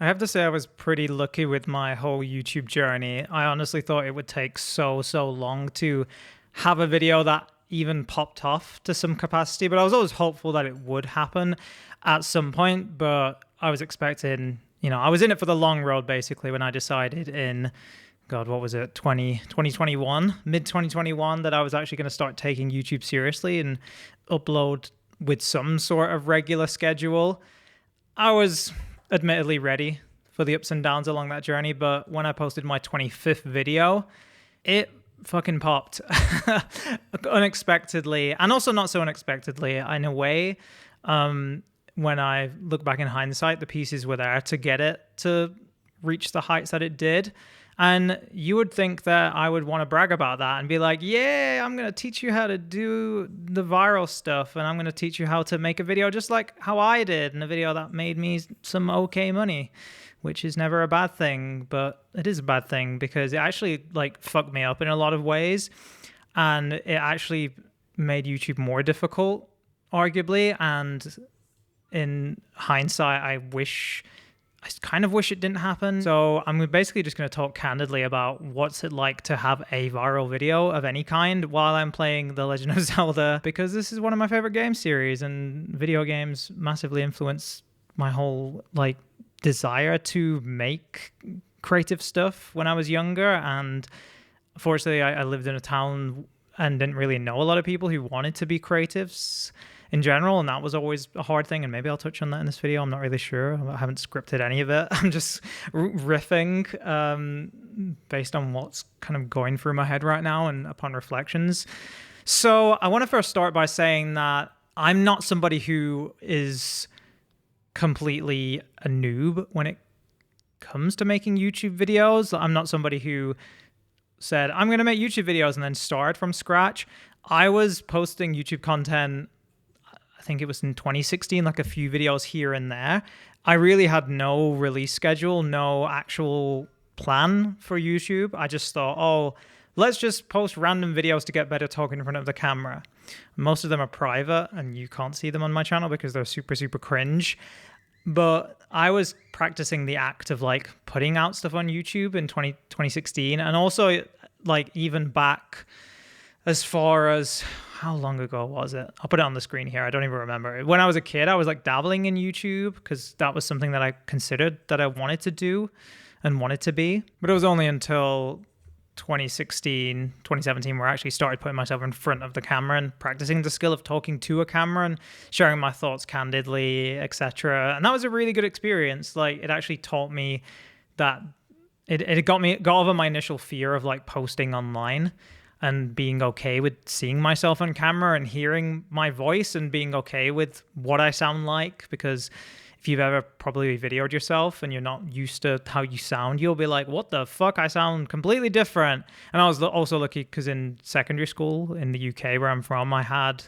I have to say I was pretty lucky with my whole YouTube journey. I honestly thought it would take so long to have a video that even popped off to some capacity, but I was always hopeful that it would happen at some point, but I was expecting, I was in it for the long road basically when I decided in God, what was it, 2021, mid 2021, that I was actually going to start taking YouTube seriously and upload with some sort of regular schedule. I was admittedly ready for the ups and downs along that journey, but when I posted my 25th video, it fucking popped unexpectedly, and also not so unexpectedly in a way. When I look back in hindsight, the pieces were there to get it to reach the heights that it did. And you would think that I would want to brag about that and be like, yeah, I'm going to teach you how to do the viral stuff. And I'm going to teach you how to make a video just like how I did in a video that made me some okay money, which is never a bad thing. But it is a bad thing because it actually like fucked me up in a lot of ways. And it actually made YouTube more difficult, arguably. And in hindsight, I kind of wish it didn't happen. So I'm basically just going to talk candidly about what's it like to have a viral video of any kind while I'm playing The Legend of Zelda, because this is one of my favorite game series, and video games massively influence my whole desire to make creative stuff when I was younger. And fortunately, I lived in a town and didn't really know a lot of people who wanted to be creatives in general, and that was always a hard thing, and maybe I'll touch on that in this video. I'm not really sure. I haven't scripted any of it. I'm just riffing based on what's kind of going through my head right now and upon reflections. So I want to first start by saying that I'm not somebody who is completely a noob when it comes to making YouTube videos. I'm not somebody who said, I'm going to make YouTube videos and then start from scratch. I was posting YouTube content, I think it was in 2016, like a few videos here and there. I really had no release schedule, no actual plan for YouTube. I just thought, oh, let's just post random videos to get better talking in front of the camera. Most of them are private and you can't see them on my channel because they're super cringe. But I was practicing the act of putting out stuff on YouTube in 2016. And also even back as far as, how long ago was it? I'll put it on the screen here. I don't even remember. When I was a kid, I was dabbling in YouTube because that was something that I considered that I wanted to do and wanted to be. But it was only until 2016, 2017 where I actually started putting myself in front of the camera and practicing the skill of talking to a camera and sharing my thoughts candidly, etc. And that was a really good experience. It actually taught me that it got over my initial fear of posting online and being okay with seeing myself on camera and hearing my voice and being okay with what I sound like. Because if you've ever probably videoed yourself and you're not used to how you sound, you'll be like, what the fuck? I sound completely different. And I was also lucky because in secondary school in the UK where I'm from, I had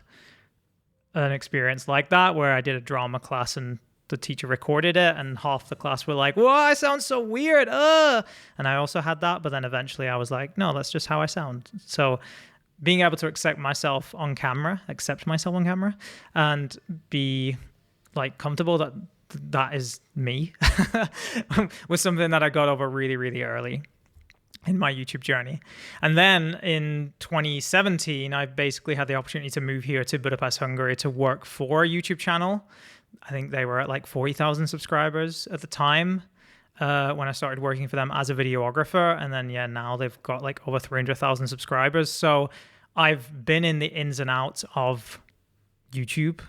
an experience like that where I did a drama class and the teacher recorded it and half the class were like, whoa, I sound so weird. And I also had that, but then eventually I was like, no, that's just how I sound. So being able to accept myself on camera and be comfortable that that is me was something that I got over really early in my YouTube journey. And then in 2017, I basically had the opportunity to move here to Budapest, Hungary to work for a YouTube channel. I think they were at 40,000 subscribers at the time when I started working for them as a videographer. And then, now they've got over 300,000 subscribers. So I've been in the ins and outs of YouTube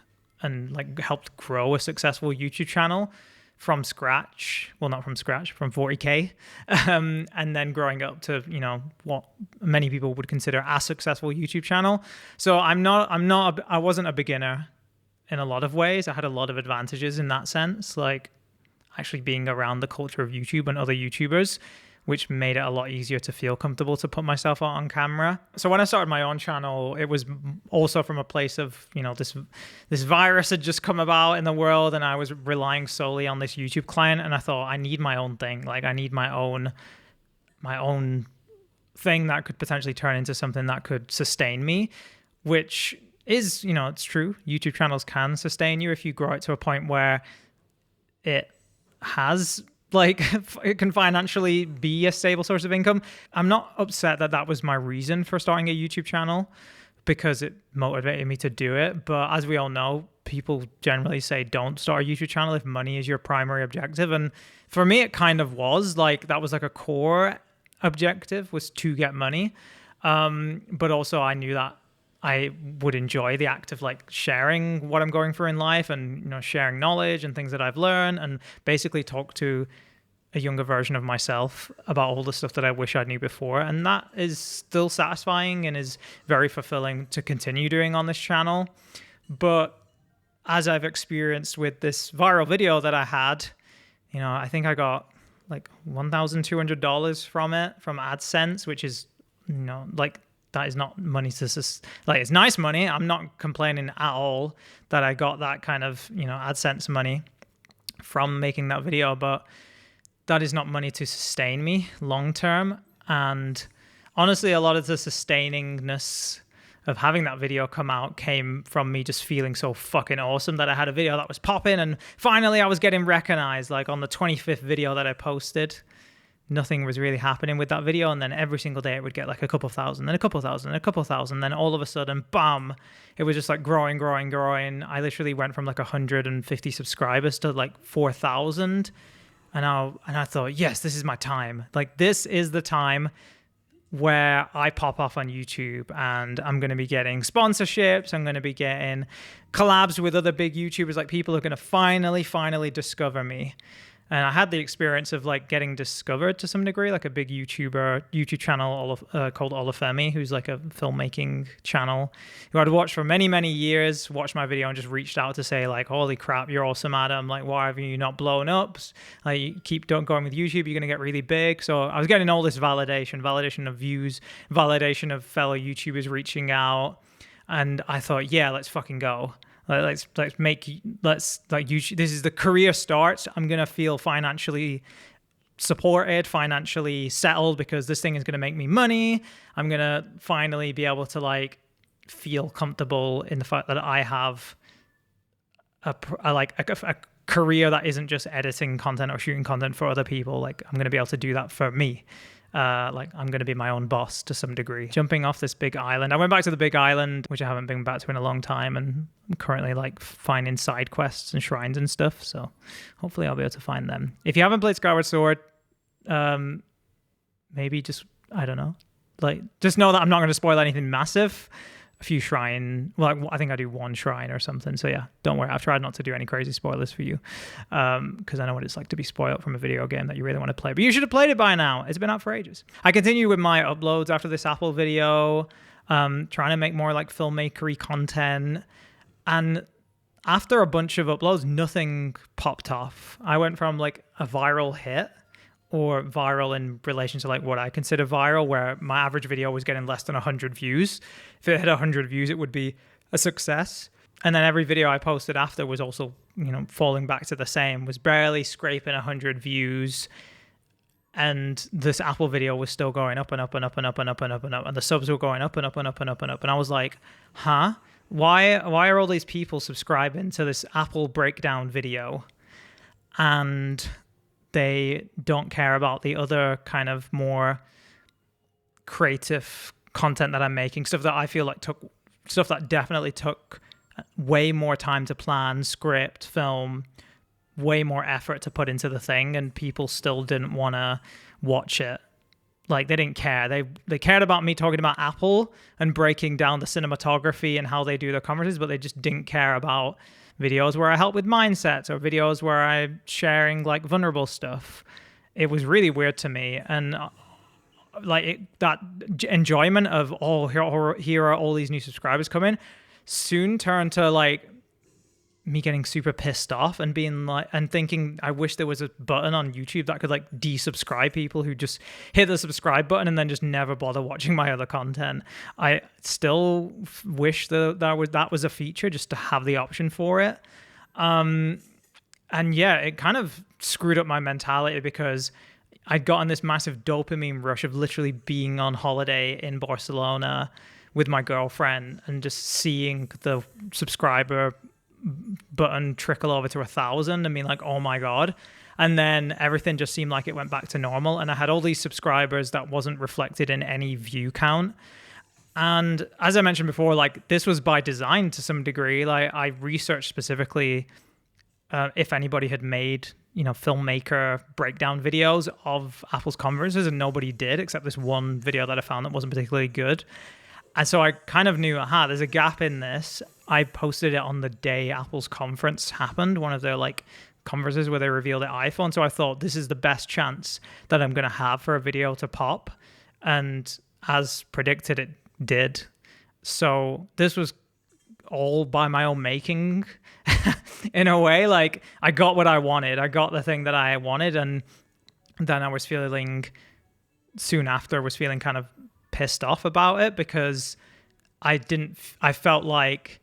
and helped grow a successful YouTube channel from scratch. Well, not from scratch, from 40K. And then growing up to, what many people would consider a successful YouTube channel. So I wasn't a beginner in a lot of ways. I had a lot of advantages in that sense, actually being around the culture of YouTube and other YouTubers, which made it a lot easier to feel comfortable to put myself out on camera. So when I started my own channel, it was also from a place of, this virus had just come about in the world and I was relying solely on this YouTube client. And I thought, I need my own thing. I need my own thing that could potentially turn into something that could sustain me, which is, it's true. YouTube channels can sustain you if you grow it to a point where it has like it can financially be a stable source of income. I'm not upset that that was my reason for starting a YouTube channel, because it motivated me to do it. But as we all know, people generally say don't start a YouTube channel if money is your primary objective. And for me, it kind of was like, that was like a core objective, was to get money. But also I knew that I would enjoy the act of like sharing what I'm going through in life, and, you know, sharing knowledge and things that I've learned, and basically talk to a younger version of myself about all the stuff that I wish I knew before. And that is still satisfying and is very fulfilling to continue doing on this channel. But as I've experienced with this viral video that I had, you know, I think I got like $1,200 from it, from AdSense, which is, you know, like, that is not money to like, it's nice money. I'm not complaining at all that I got that kind of, you know, AdSense money from making that video, but that is not money to sustain me long term. And honestly, a lot of the sustainingness of having that video come out came from me just feeling so fucking awesome that I had a video that was popping, and finally I was getting recognized. Like on the 25th video that I posted, nothing was really happening with that video, and then every single day it would get like a couple thousand, then a couple thousand, then a couple thousand, then all of a sudden, bam, it was just like growing. I literally went from like 150 subscribers to like 4,000, and I thought, yes, this is my time. Like, this is the time where I pop off on YouTube, and I'm going to be getting sponsorships. I'm going to be getting collabs with other big YouTubers. Like, people are going to finally discover me. And I had the experience of like getting discovered to some degree, like a big YouTube channel called Olafemi, who's like a filmmaking channel, who I'd watched for many, many years, watched my video and just reached out to say like, holy crap, you're awesome, Adam. Like, why have you not blown up? Like, you keep going with YouTube, you're going to get really big. So I was getting all this validation of views, validation of fellow YouTubers reaching out. And I thought, yeah, let's fucking go. Let's YouTube, this is the career start. I'm going to feel financially supported, financially settled, because this thing is going to make me money. I'm going to finally be able to like feel comfortable in the fact that I have a career that isn't just editing content or shooting content for other people. Like, I'm going to be able to do that for me. Like, I'm going to be my own boss to some degree. Jumping off this big island, I went back to the big island, which I haven't been back to in a long time, and I'm currently like finding side quests and shrines and stuff. So hopefully I'll be able to find them. If you haven't played Skyward Sword, maybe just, I don't know, like, just know that I'm not going to spoil anything massive. A few shrine, well, I think I do one shrine or something. So yeah, don't worry. I've tried not to do any crazy spoilers for you, because I know what it's like to be spoiled from a video game that you really want to play. But you should have played it by now. It's been out for ages. I continue with my uploads after this Apple video, trying to make more like filmmakery content. And after a bunch of uploads, nothing popped off. I went from like a viral hit, or viral in relation to like what I consider viral, where my average video was getting less than 100 views. If it hit 100 views, it would be a success. And then every video I posted after was also, you know, falling back to the same, was barely scraping 100 views. And this Apple video was still going up and up and up and up and up and up and up. And the subs were going up and up and up and up and up. And I was like, huh? Why are all these people subscribing to this Apple breakdown video? And they don't care about the other kind of more creative content that I'm making, stuff that I feel like definitely took way more time to plan, script, film, way more effort to put into the thing, and people still didn't want to watch it. Like, they didn't care. They cared about me talking about Apple and breaking down the cinematography and how they do their conferences, but they just didn't care about videos where I help with mindsets, or videos where I'm sharing like vulnerable stuff. It was really weird to me. And that enjoyment of, oh, here are all these new subscribers coming, soon turned to like me getting super pissed off and being like, and thinking, I wish there was a button on YouTube that could like desubscribe people who just hit the subscribe button and then just never bother watching my other content. I still wish that was a feature, just to have the option for it. And yeah, it kind of screwed up my mentality, because I'd gotten this massive dopamine rush of literally being on holiday in Barcelona with my girlfriend and just seeing the subscriber button trickle over to 1,000 and being like, oh my God. And then everything just seemed like it went back to normal. And I had all these subscribers that wasn't reflected in any view count. And as I mentioned before, like this was by design to some degree. Like I researched specifically if anybody had made, filmmaker breakdown videos of Apple's conferences, and nobody did except this one video that I found that wasn't particularly good. And so I kind of knew, there's a gap in this. I posted it on the day Apple's conference happened, one of their like conferences where they revealed the iPhone. So I thought this is the best chance that I'm going to have for a video to pop. And as predicted, it did. So this was all by my own making in a way. Like I got what I wanted. I got the thing that I wanted. And then I was feeling soon after was feeling kind of pissed off about it because I felt like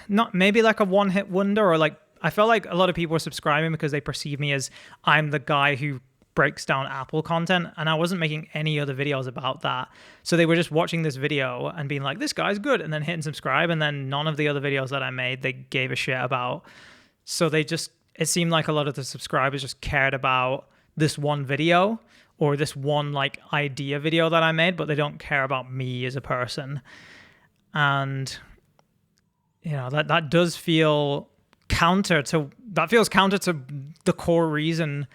not maybe like a one hit wonder, or like I felt like a lot of people were subscribing because they perceive me as I'm the guy who breaks down Apple content, and I wasn't making any other videos about that. So they were just watching this video and being like, this guy's good, and then hitting subscribe, and then none of the other videos that I made they gave a shit about. So it seemed like a lot of the subscribers just cared about this one video or this one like idea video that I made, but they don't care about me as a person. And that does feel counter to the core reason.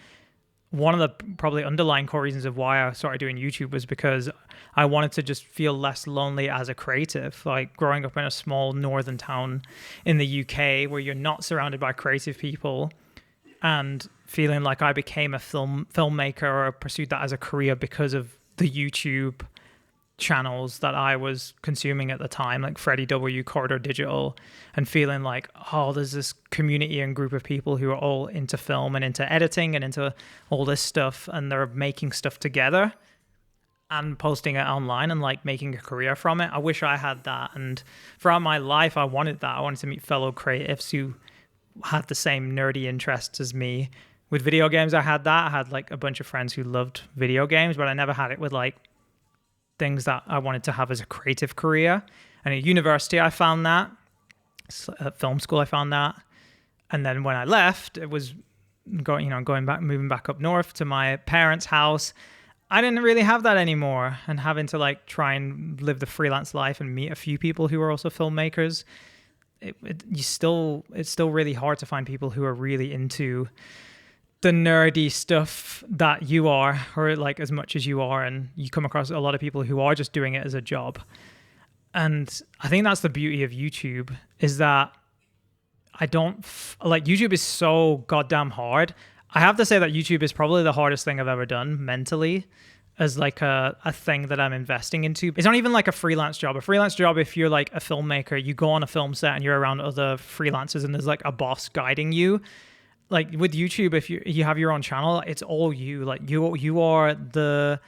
One of the probably underlying core reasons of why I started doing YouTube was because I wanted to just feel less lonely as a creative. Like growing up in a small northern town in the UK where you're not surrounded by creative people, and feeling like I became a filmmaker or pursued that as a career because of the YouTube channels that I was consuming at the time, like Freddie W, Corridor Digital, and feeling like, there's this community and group of people who are all into film and into editing and into all this stuff, and they're making stuff together and posting it online and like making a career from it. I wish I had that, and throughout my life I wanted that. I wanted to meet fellow creatives who had the same nerdy interests as me. With video games, I had that. I had like a bunch of friends who loved video games, but I never had it with like things that I wanted to have as a creative career. And at university, I found that. At film school, I found that. And then when I left, it was moving back up north to my parents' house. I didn't really have that anymore, and having to like try and live the freelance life and meet a few people who are also filmmakers. It's still really hard to find people who are really into the nerdy stuff that you are, or like as much as you are, and you come across a lot of people who are just doing it as a job. And I think that's the beauty of YouTube, is that YouTube is so goddamn hard. I have to say that YouTube is probably the hardest thing I've ever done mentally as like a thing that I'm investing into. It's not even like a freelance job. A freelance job, if you're like a filmmaker, you go on a film set and you're around other freelancers and there's like a boss guiding you. Like with YouTube, if you have your own channel, it's all you. Like you are the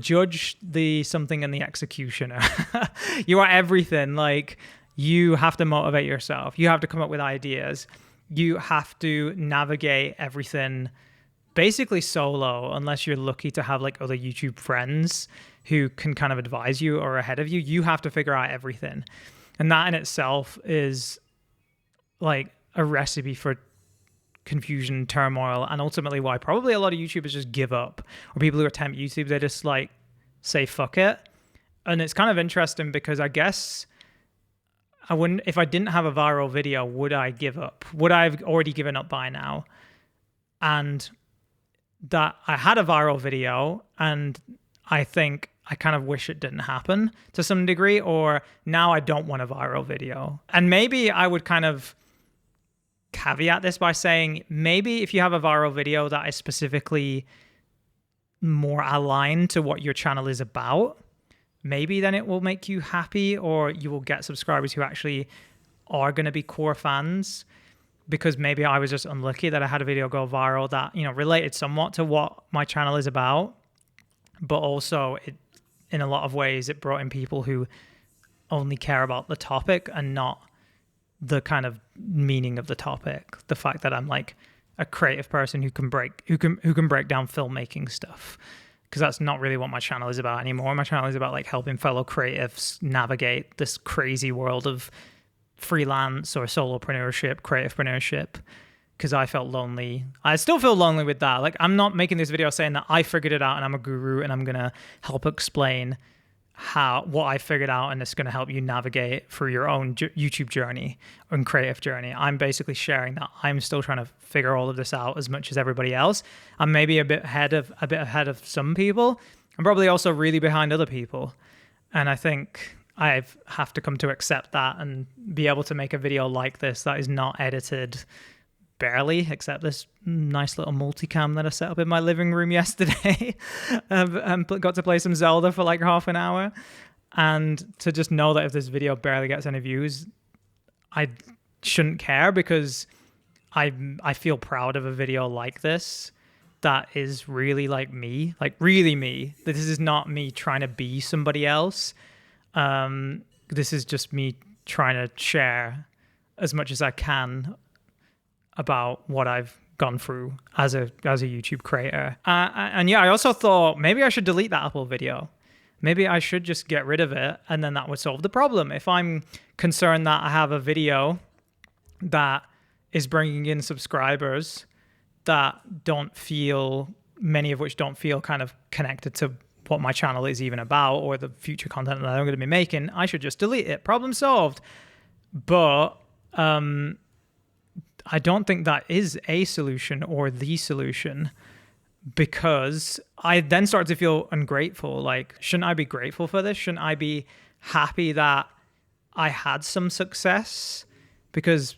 judge, the something, and the executioner. You are everything. Like you have to motivate yourself. You have to come up with ideas. You have to navigate everything basically solo, unless you're lucky to have like other YouTube friends who can kind of advise you or ahead of you. You have to figure out everything. And that in itself is like a recipe for confusion, turmoil, and ultimately why probably a lot of YouTubers just give up, or people who attempt YouTube, they just like say fuck it. And it's kind of interesting because I guess I wouldn't, if I didn't have a viral video, would I give up? Would I have already given up by now? And that I had a viral video, and I think I kind of wish it didn't happen to some degree, or now I don't want a viral video. And maybe I would kind of caveat this by saying, maybe if you have a viral video that is specifically more aligned to what your channel is about, maybe then it will make you happy, or you will get subscribers who actually are going to be core fans. Because maybe I was just unlucky that I had a video go viral that, related somewhat to what my channel is about, but also in a lot of ways it brought in people who only care about the topic and not the kind of meaning of the topic. The fact that I'm like a creative person who can break down filmmaking stuff, because that's not really what my channel is about anymore. My channel is about like helping fellow creatives navigate this crazy world of freelance or solopreneurship, creativepreneurship, because I felt lonely. I still feel lonely with that. Like, I'm not making this video saying that I figured it out and I'm a guru and I'm going to help explain what I figured out, and it's going to help you navigate through your own YouTube journey and creative journey. I'm basically sharing that I'm still trying to figure all of this out as much as everybody else. I'm maybe a bit ahead of some people. I'm probably also really behind other people. And I think I have to come to accept that and be able to make a video like this that is not edited barely, except this nice little multicam that I set up in my living room yesterday. And got to play some Zelda for like half an hour. And to just know that if this video barely gets any views, I shouldn't care, because I feel proud of a video like this that is really like me, like really me. This is not me trying to be somebody else. This is just me trying to share as much as I can about what I've gone through as a YouTube creator. And yeah, I also thought maybe I should delete that Apple video. Maybe I should just get rid of it, and then that would solve the problem. If I'm concerned that I have a video that is bringing in subscribers that don't feel, many of which don't feel kind of connected to what my channel is even about or the future content that I'm going to be making, I should just delete it. Problem solved. But I don't think that is a solution or the solution, because I then start to feel ungrateful. Like, shouldn't I be grateful for this? Shouldn't I be happy that I had some success? Because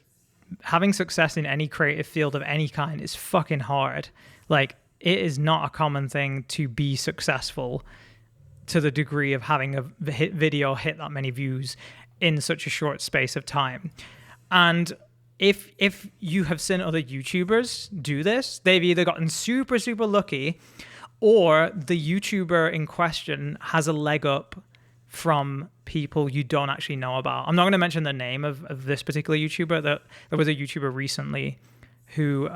having success in any creative field of any kind is fucking hard. Like, it is not a common thing to be successful to the degree of having a video hit that many views in such a short space of time. And if you have seen other YouTubers do this, they've either gotten super, super lucky, or the YouTuber in question has a leg up from people you don't actually know about. I'm not going to mention the name of this particular YouTuber. There was a YouTuber recently who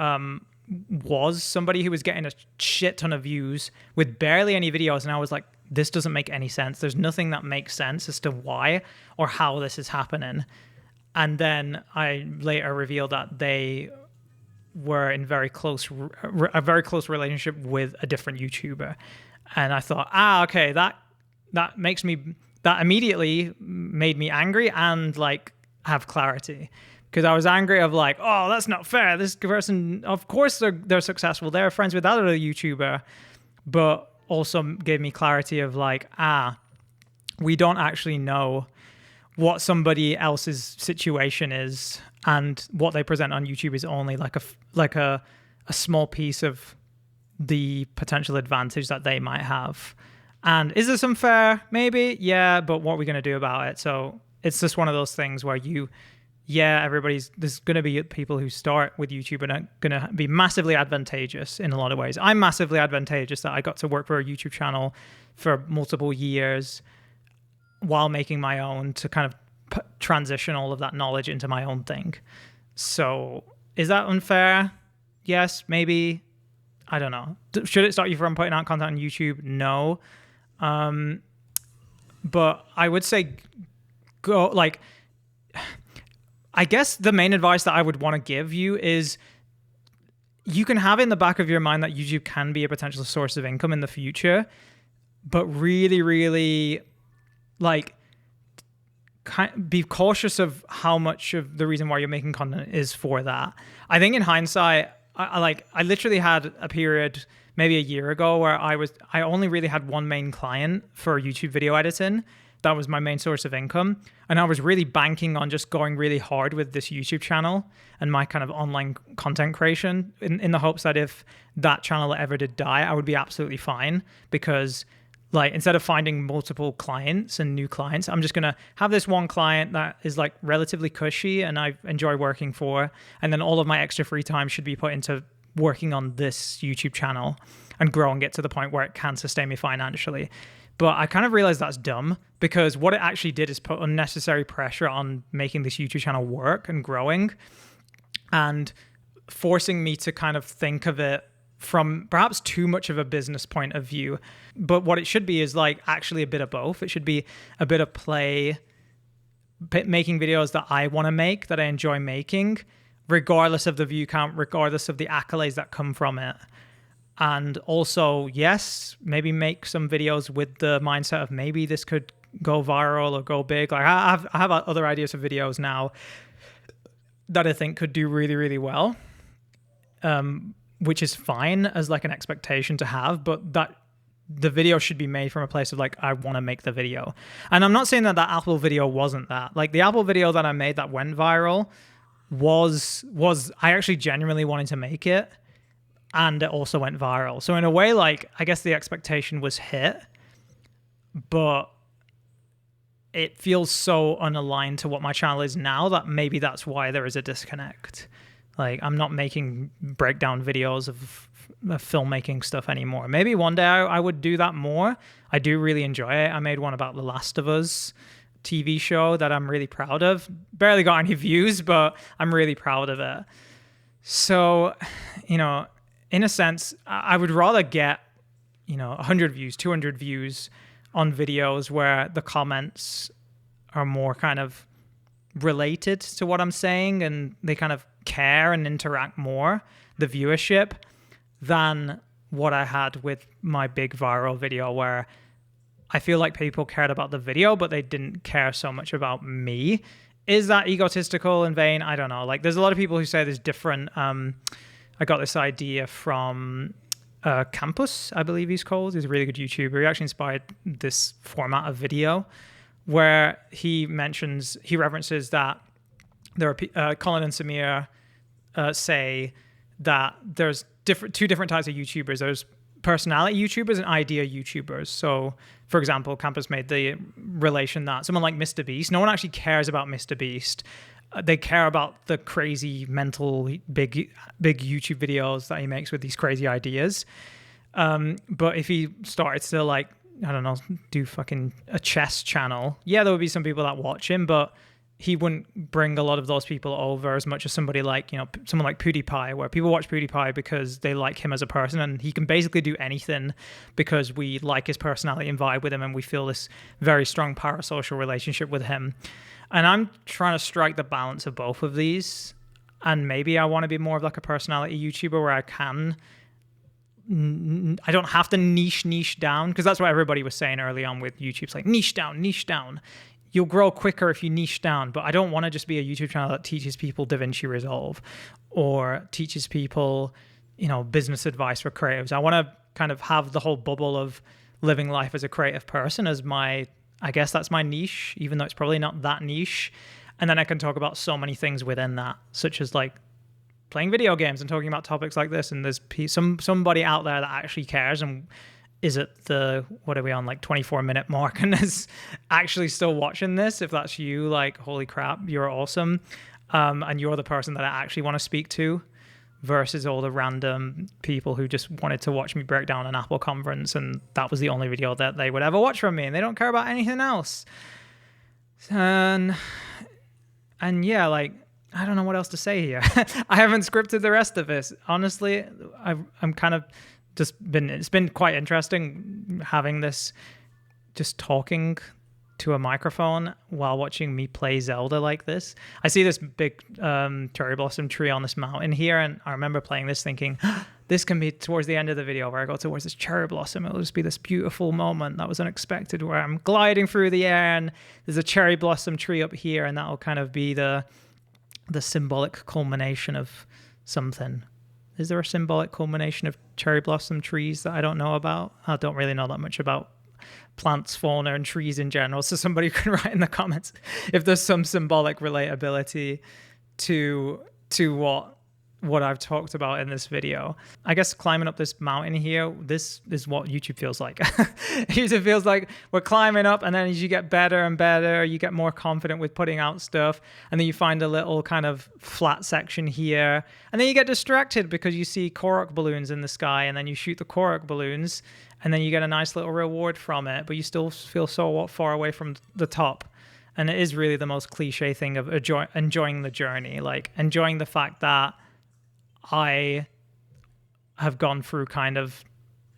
was somebody who was getting a shit ton of views with barely any videos, and I was like, this doesn't make any sense. There's nothing that makes sense as to why or how this is happening. And then I later revealed that they were in a very close relationship with a different YouTuber. And I thought, okay, that immediately made me angry and like have clarity. Because I was angry of like, oh, that's not fair. This person, of course they're successful. They're friends with that other YouTuber. But also gave me clarity of like, we don't actually know what somebody else's situation is, and what they present on YouTube is only like a small piece of the potential advantage that they might have. And is this unfair? Maybe, yeah, but what are we going to do about it? So it's just one of those things where there's going to be people who start with YouTube and are going to be massively advantageous in a lot of ways. I'm massively advantageous that I got to work for a YouTube channel for multiple years while making my own, to kind of transition all of that knowledge into my own thing. So is that unfair? Yes, maybe. I don't know. Should it stop you from putting out content on YouTube? No. But I would say go, like, I guess the main advice that I would want to give you is you can have in the back of your mind that YouTube can be a potential source of income in the future, but really, really, like, be cautious of how much of the reason why you're making content is for that. I think in hindsight, I literally had a period maybe a year ago where I only really had one main client for YouTube video editing. That was my main source of income. And I was really banking on just going really hard with this YouTube channel and my kind of online content creation in the hopes that if that channel ever did die, I would be absolutely fine, because like, instead of finding multiple clients and new clients, I'm just going to have this one client that is like relatively cushy and I enjoy working for. And then all of my extra free time should be put into working on this YouTube channel and growing it to the point where it can sustain me financially. But I kind of realized that's dumb, because what it actually did is put unnecessary pressure on making this YouTube channel work and growing, and forcing me to kind of think of it from perhaps too much of a business point of view. But what it should be is like actually a bit of both. It should be a bit of play, making videos that I want to make, that I enjoy making, regardless of the view count, regardless of the accolades that come from it. And also, yes, maybe make some videos with the mindset of maybe this could go viral or go big. Like I have other ideas of videos now that I think could do really, really well, which is fine as like an expectation to have, but that the video should be made from a place of like, I want to make the video. And I'm not saying that Apple video wasn't that. Like the Apple video that I made that went viral was I actually genuinely wanted to make it, and it also went viral. So in a way, like, I guess the expectation was hit, but it feels so unaligned to what my channel is now that maybe that's why there is a disconnect. Like, I'm not making breakdown videos of filmmaking stuff anymore. Maybe one day I would do that more. I do really enjoy it. I made one about The Last of Us TV show that I'm really proud of. Barely got any views, but I'm really proud of it. So, you know, in a sense, I would rather get, 100 views, 200 views on videos where the comments are more kind of related to what I'm saying and they kind of care and interact more, the viewership, than what I had with my big viral video where I feel like people cared about the video, but they didn't care so much about me. Is that egotistical and vain? I don't know. Like, there's a lot of people who say there's different... I got this idea from Campus, I believe he's called. He's a really good YouTuber. He actually inspired this format of video where he references that there are Colin and Samir say that there's two different types of YouTubers. There's personality YouTubers and idea YouTubers. So, for example, Campus made the relation that someone like Mr. Beast, no one actually cares about Mr. Beast. They care about the crazy mental big YouTube videos that he makes with these crazy ideas. But if he started to, like, I don't know, do fucking a chess channel, yeah, there would be some people that watch him, but he wouldn't bring a lot of those people over as much as somebody like, someone like PewDiePie, where people watch PewDiePie because they like him as a person and he can basically do anything because we like his personality and vibe with him and we feel this very strong parasocial relationship with him. And I'm trying to strike the balance of both of these. And maybe I want to be more of like a personality YouTuber where I don't have to niche down, because that's what everybody was saying early on with YouTube. It's like niche down. You'll grow quicker if you niche down, but I don't want to just be a YouTube channel that teaches people DaVinci Resolve or teaches people, business advice for creatives. I want to kind of have the whole bubble of living life as a creative person as I guess that's my niche, even though it's probably not that niche. And then I can talk about so many things within that, such as like playing video games and talking about topics like this. And there's somebody out there that actually cares and is at what are we on, like 24-minute mark and is actually still watching this. If that's you, like, holy crap, you're awesome. And you're the person that I actually want to speak to, versus all the random people who just wanted to watch me break down an Apple conference and that was the only video that they would ever watch from me and they don't care about anything else. And yeah, like, I don't know what else to say here. I haven't scripted the rest of this. Honestly, I'm kind of it's been quite interesting having this, just talking to a microphone while watching me play Zelda like this. I see this big cherry blossom tree on this mountain here, and I remember playing this thinking, this can be towards the end of the video where I go towards this cherry blossom. It'll just be this beautiful moment that was unexpected where I'm gliding through the air and there's a cherry blossom tree up here, and that'll kind of be the symbolic culmination of something. Is there a symbolic culmination of cherry blossom trees that I don't know about? I don't really know that much about plants, fauna, and trees in general. So somebody can write in the comments if there's some symbolic relatability to what I've talked about in this video. I guess climbing up this mountain here, this is what YouTube feels like. YouTube feels like we're climbing up, and then as you get better and better, you get more confident with putting out stuff, and then you find a little kind of flat section here, and then you get distracted because you see Korok balloons in the sky, and then you shoot the Korok balloons, and then you get a nice little reward from it, but you still feel so far away from the top. And it is really the most cliche thing of enjoying the journey, like enjoying the fact that I have gone through kind of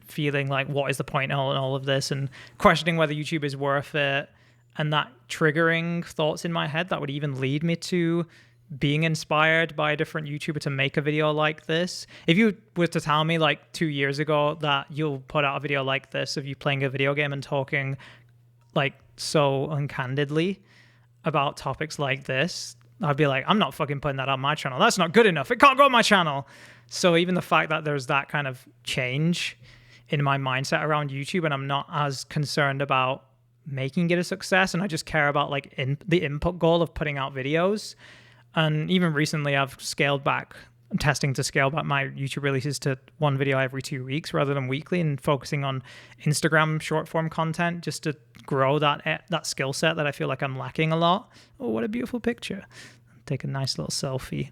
feeling like, what is the point in all of this, and questioning whether YouTube is worth it, and that triggering thoughts in my head that would even lead me to being inspired by a different YouTuber to make a video like this. If you were to tell me like 2 years ago that you'll put out a video like this of you playing a video game and talking like so uncandidly about topics like this, I'd be like, I'm not fucking putting that on my channel. That's not good enough. It can't go on my channel. So even the fact that there's that kind of change in my mindset around YouTube, and I'm not as concerned about making it a success, and I just care about like the input goal of putting out videos. And even recently I've scaled back, I'm testing to scale back my YouTube releases to one video every 2 weeks rather than weekly, and focusing on Instagram short form content just to grow that skill set that I feel like I'm lacking a lot. Oh, what a beautiful picture. Take a nice little selfie.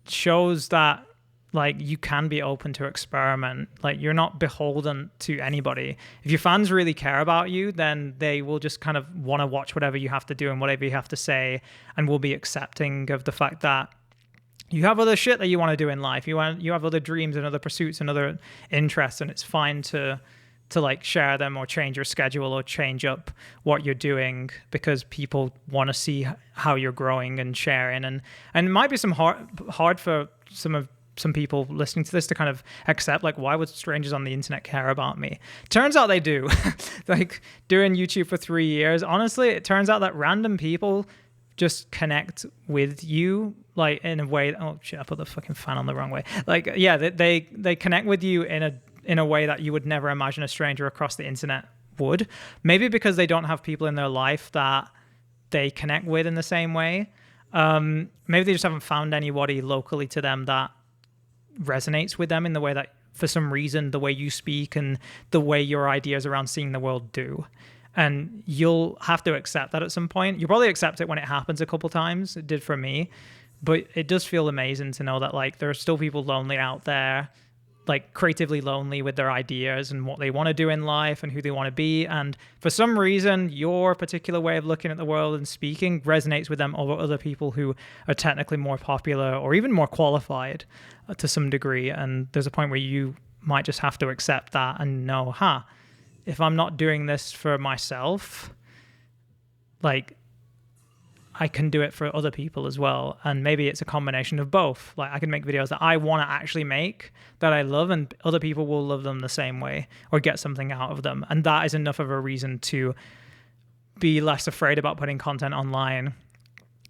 Shows that like you can be open to experiment. Like you're not beholden to anybody. If your fans really care about you, then they will just kind of want to watch whatever you have to do and whatever you have to say, and will be accepting of the fact that you have other shit that you want to do in life. You have other dreams and other pursuits and other interests, and it's fine to like share them or change your schedule or change up what you're doing because people want to see how you're growing and sharing. And it might be hard for some people listening to this to kind of accept, like, why would strangers on the internet care about me? Turns out they do. Like doing YouTube for 3 years, honestly, it turns out that random people just connect with you like in a way. Oh shit, I put the fucking fan on the wrong way. Like, yeah, they connect with you in a way that you would never imagine a stranger across the internet would. Maybe because they don't have people in their life that they connect with in the same way. Maybe they just haven't found anybody locally to them that resonates with them in the way that, for some reason, the way you speak and the way your ideas around seeing the world do. And you'll have to accept that at some point. You'll probably accept it when it happens a couple times. It did for me. But it does feel amazing to know that like there are still people lonely out there, like creatively lonely with their ideas and what they want to do in life and who they want to be. And for some reason, your particular way of looking at the world and speaking resonates with them over other people who are technically more popular or even more qualified to some degree. And there's a point where you might just have to accept that and know, if I'm not doing this for myself, like I can do it for other people as well. And maybe it's a combination of both. Like I can make videos that I want to actually make, that I love, and other people will love them the same way or get something out of them. And that is enough of a reason to be less afraid about putting content online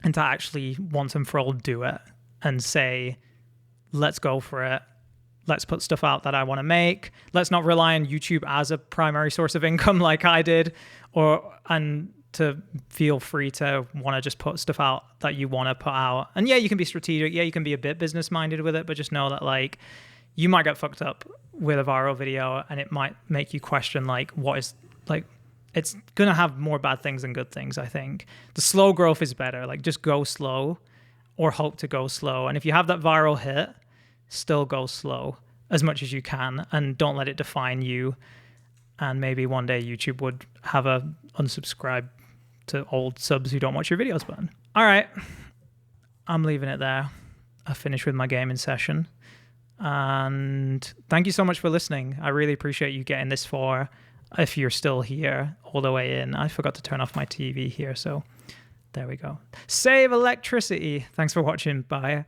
and to actually once and for all do it and say, let's go for it. Let's put stuff out that I want to make. Let's not rely on YouTube as a primary source of income like I did, and to feel free to want to just put stuff out that you want to put out. And yeah, you can be strategic. Yeah, you can be a bit business minded with it, but just know that like you might get fucked up with a viral video and it might make you question like what is like, it's going to have more bad things than good things. I think the slow growth is better. Like just go slow or hope to go slow. And if you have that viral hit, still go slow as much as you can and don't let it define you. And maybe one day YouTube would have a unsubscribe to old subs who don't watch your videos button. All right, I'm leaving it there. I finished with my gaming session. And thank you so much for listening. I really appreciate you getting this far. If you're still here all the way in, I forgot to turn off my TV here. So there we go. Save electricity. Thanks for watching. Bye.